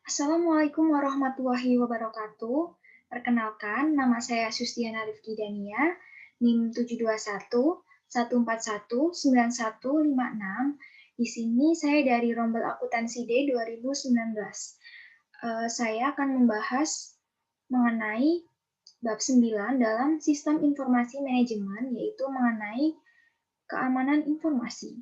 Assalamualaikum warahmatullahi wabarakatuh. Perkenalkan, nama saya Sustiana Rifki Dania, NIM 721-141-9156. Di sini saya dari Rombel Akuntansi D 2019. Saya akan membahas mengenai bab 9 dalam Sistem Informasi Manajemen, yaitu mengenai keamanan informasi.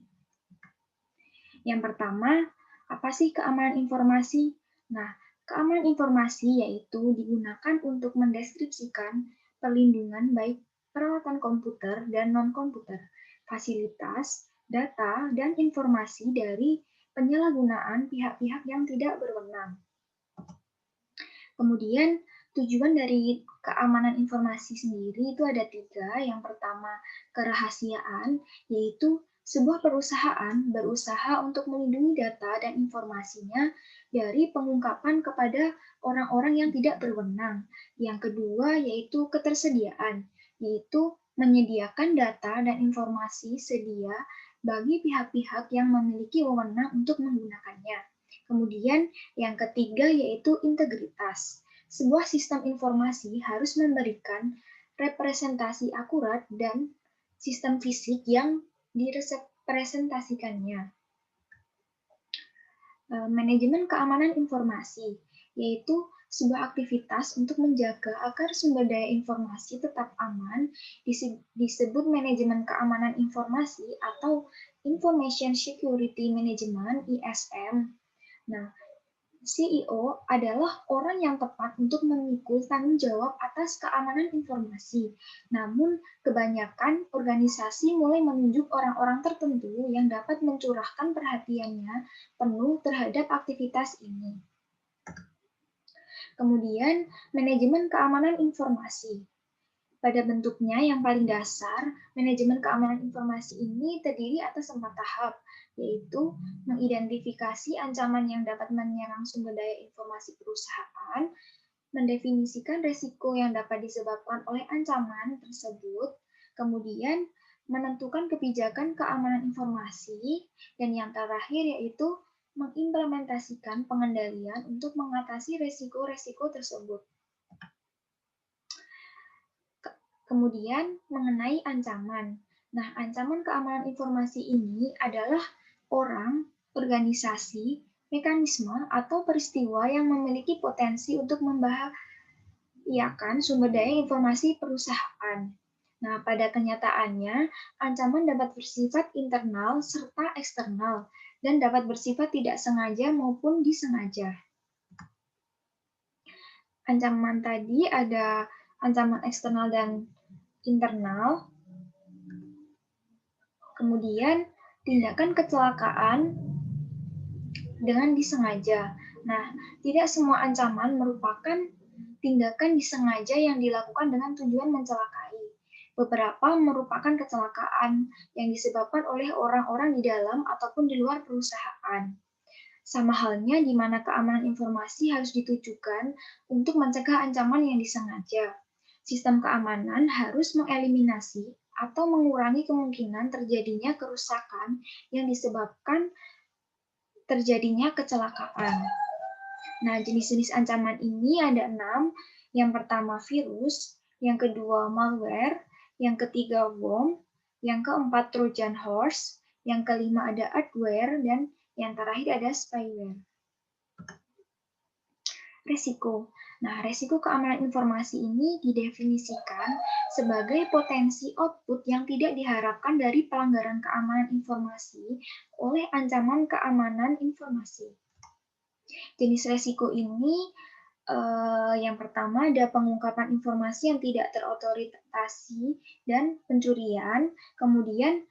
Yang pertama, apa sih keamanan informasi? Nah, keamanan informasi yaitu digunakan untuk mendeskripsikan perlindungan baik peralatan komputer dan non-komputer, fasilitas, data, dan informasi dari penyalahgunaan pihak-pihak yang tidak berwenang. Kemudian, tujuan dari keamanan informasi sendiri itu ada 3. Yang pertama, kerahasiaan, yaitu sebuah perusahaan berusaha untuk melindungi data dan informasinya dari pengungkapan kepada orang-orang yang tidak berwenang. Yang kedua, yaitu ketersediaan, yaitu menyediakan data dan informasi sedia bagi pihak-pihak yang memiliki wewenang untuk menggunakannya. Kemudian yang ketiga yaitu integritas. Sebuah sistem informasi harus memberikan representasi akurat dan sistem fisik yang direpresentasikannya. Manajemen keamanan informasi, yaitu sebuah aktivitas untuk menjaga agar sumber daya informasi tetap aman, disebut manajemen keamanan informasi atau Information Security Management (ISM). Nah, CEO adalah orang yang tepat untuk memikul tanggung jawab atas keamanan informasi. Namun, kebanyakan organisasi mulai menunjuk orang-orang tertentu yang dapat mencurahkan perhatiannya penuh terhadap aktivitas ini. Kemudian, manajemen keamanan informasi. Pada bentuknya yang paling dasar, manajemen keamanan informasi ini terdiri atas 4 tahap, yaitu mengidentifikasi ancaman yang dapat menyerang sumber daya informasi perusahaan, mendefinisikan risiko yang dapat disebabkan oleh ancaman tersebut, kemudian menentukan kebijakan keamanan informasi, dan yang terakhir yaitu mengimplementasikan pengendalian untuk mengatasi risiko-risiko tersebut. Kemudian mengenai ancaman. Nah, ancaman keamanan informasi ini adalah orang, organisasi, mekanisme, atau peristiwa yang memiliki potensi untuk membahayakan sumber daya informasi perusahaan. Nah, pada kenyataannya, ancaman dapat bersifat internal serta eksternal dan dapat bersifat tidak sengaja maupun disengaja. Ancaman tadi ada ancaman eksternal dan internal. Kemudian tindakan kecelakaan dengan disengaja. Nah, tidak semua ancaman merupakan tindakan disengaja yang dilakukan dengan tujuan mencelakai. Beberapa merupakan kecelakaan yang disebabkan oleh orang-orang di dalam ataupun di luar perusahaan. Sama halnya di mana keamanan informasi harus ditujukan untuk mencegah ancaman yang disengaja. Sistem keamanan harus mengeliminasi atau mengurangi kemungkinan terjadinya kerusakan yang disebabkan terjadinya kecelakaan. Nah, jenis-jenis ancaman ini ada 6. Yang pertama virus, yang kedua malware, yang ketiga worm, yang keempat Trojan horse, yang kelima ada adware, dan yang terakhir ada spyware. Risiko. Nah, risiko keamanan informasi ini didefinisikan sebagai potensi output yang tidak diharapkan dari pelanggaran keamanan informasi oleh ancaman keamanan informasi. Jenis risiko ini yang pertama ada pengungkapan informasi yang tidak terotorisasi dan pencurian, kemudian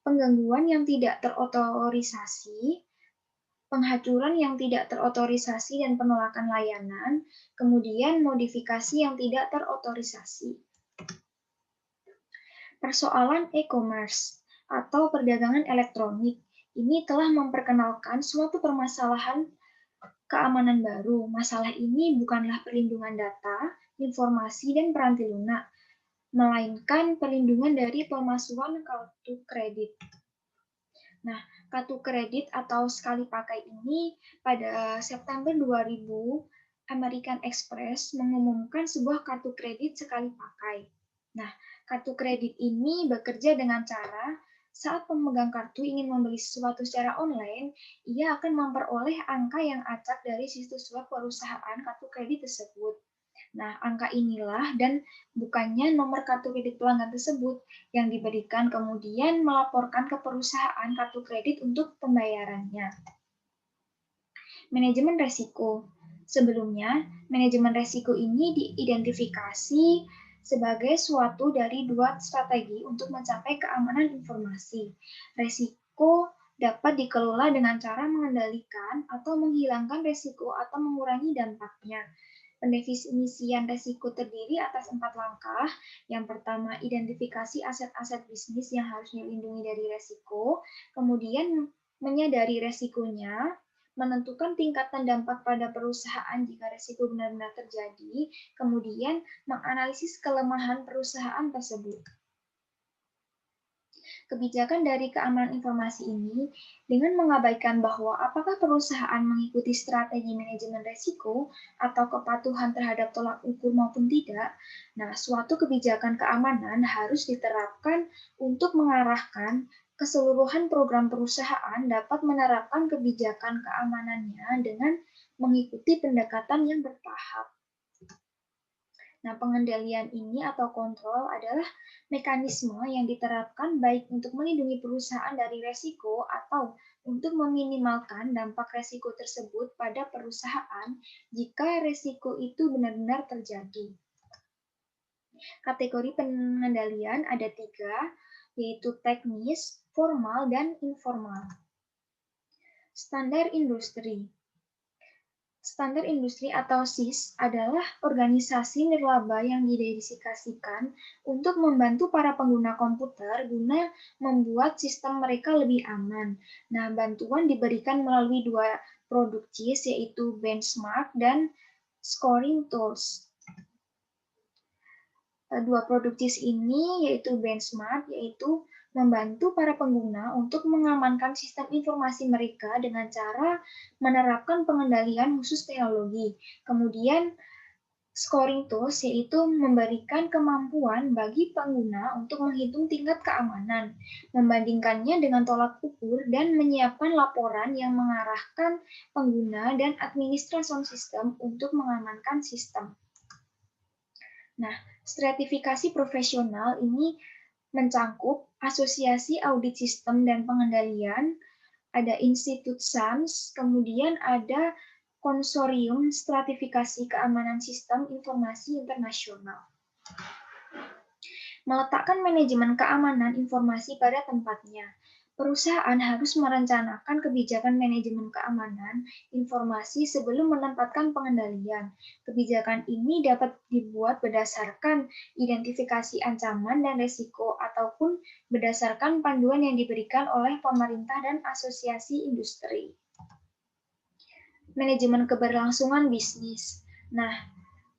penggangguan yang tidak terotorisasi, penghancuran yang tidak terotorisasi dan penolakan layanan, kemudian modifikasi yang tidak terotorisasi. Persoalan e-commerce atau perdagangan elektronik ini telah memperkenalkan suatu permasalahan keamanan baru. Masalah ini bukanlah perlindungan data, informasi, dan peranti lunak, melainkan perlindungan dari pemalsuan kartu kredit. Nah, kartu kredit atau sekali pakai ini pada September 2000, American Express mengumumkan sebuah kartu kredit sekali pakai. Nah, kartu kredit ini bekerja dengan cara saat pemegang kartu ingin membeli sesuatu secara online, ia akan memperoleh angka yang acak dari situs web perusahaan kartu kredit tersebut. Nah, angka inilah dan bukannya nomor kartu kredit pelanggan tersebut yang diberikan kemudian melaporkan ke perusahaan kartu kredit untuk pembayarannya. Manajemen resiko. Sebelumnya, manajemen resiko ini diidentifikasi sebagai suatu dari dua strategi untuk mencapai keamanan informasi. Resiko dapat dikelola dengan cara mengendalikan atau menghilangkan resiko atau mengurangi dampaknya. Pendefinisian resiko terdiri atas 4 langkah. Yang pertama, identifikasi aset-aset bisnis yang harus dilindungi dari resiko. Kemudian, menyadari resikonya, menentukan tingkatan dampak pada perusahaan jika resiko benar-benar terjadi, kemudian menganalisis kelemahan perusahaan tersebut. Kebijakan dari keamanan informasi ini dengan mengabaikan bahwa apakah perusahaan mengikuti strategi manajemen risiko atau kepatuhan terhadap tolak ukur maupun tidak. Nah, suatu kebijakan keamanan harus diterapkan untuk mengarahkan keseluruhan program perusahaan dapat menerapkan kebijakan keamanannya dengan mengikuti pendekatan yang bertahap. Nah, pengendalian ini atau kontrol adalah mekanisme yang diterapkan baik untuk melindungi perusahaan dari resiko atau untuk meminimalkan dampak resiko tersebut pada perusahaan jika resiko itu benar-benar terjadi. Kategori pengendalian ada 3, yaitu teknis, formal, dan informal. Standar industri. Standar industri atau SIS adalah organisasi nirlaba yang didedikasikan untuk membantu para pengguna komputer guna membuat sistem mereka lebih aman. Nah, bantuan diberikan melalui 2 produk CIS, yaitu benchmark dan scoring tools. 2 produk CIS ini yaitu benchmark, yaitu membantu para pengguna untuk mengamankan sistem informasi mereka dengan cara menerapkan pengendalian khusus teknologi. Kemudian, scoring tools yaitu memberikan kemampuan bagi pengguna untuk menghitung tingkat keamanan, membandingkannya dengan tolak ukur, dan menyiapkan laporan yang mengarahkan pengguna dan administrasi sistem untuk mengamankan sistem. Nah, stratifikasi profesional ini mencangkup asosiasi audit sistem dan pengendalian, ada Institut SAMS, kemudian ada Konsorium Stratifikasi Keamanan Sistem Informasi Internasional. Meletakkan manajemen keamanan informasi pada tempatnya. Perusahaan harus merencanakan kebijakan manajemen keamanan informasi sebelum menempatkan pengendalian. Kebijakan ini dapat dibuat berdasarkan identifikasi ancaman dan risiko ataupun berdasarkan panduan yang diberikan oleh pemerintah dan asosiasi industri. Manajemen keberlangsungan bisnis. Nah,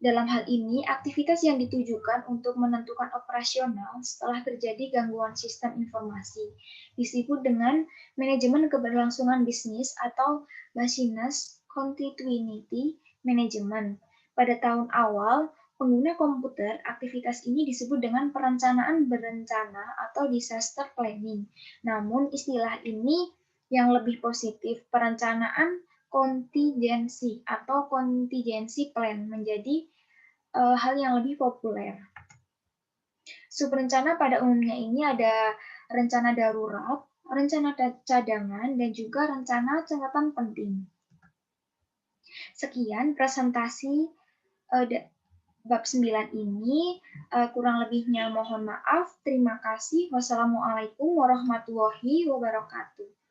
dalam hal ini, aktivitas yang ditujukan untuk menentukan operasional setelah terjadi gangguan sistem informasi disebut dengan manajemen keberlangsungan bisnis atau business continuity management. Pada tahun awal, pengguna komputer, aktivitas ini disebut dengan perencanaan berencana atau disaster planning. Namun, istilah ini yang lebih positif, perencanaan kontingensi atau contingency plan menjadi hal yang lebih populer. Subrencana pada umumnya ini ada rencana darurat, rencana cadangan, dan juga rencana catatan penting. Sekian presentasi bab 9 ini, kurang lebihnya mohon maaf. Terima kasih. Wassalamualaikum warahmatullahi wabarakatuh.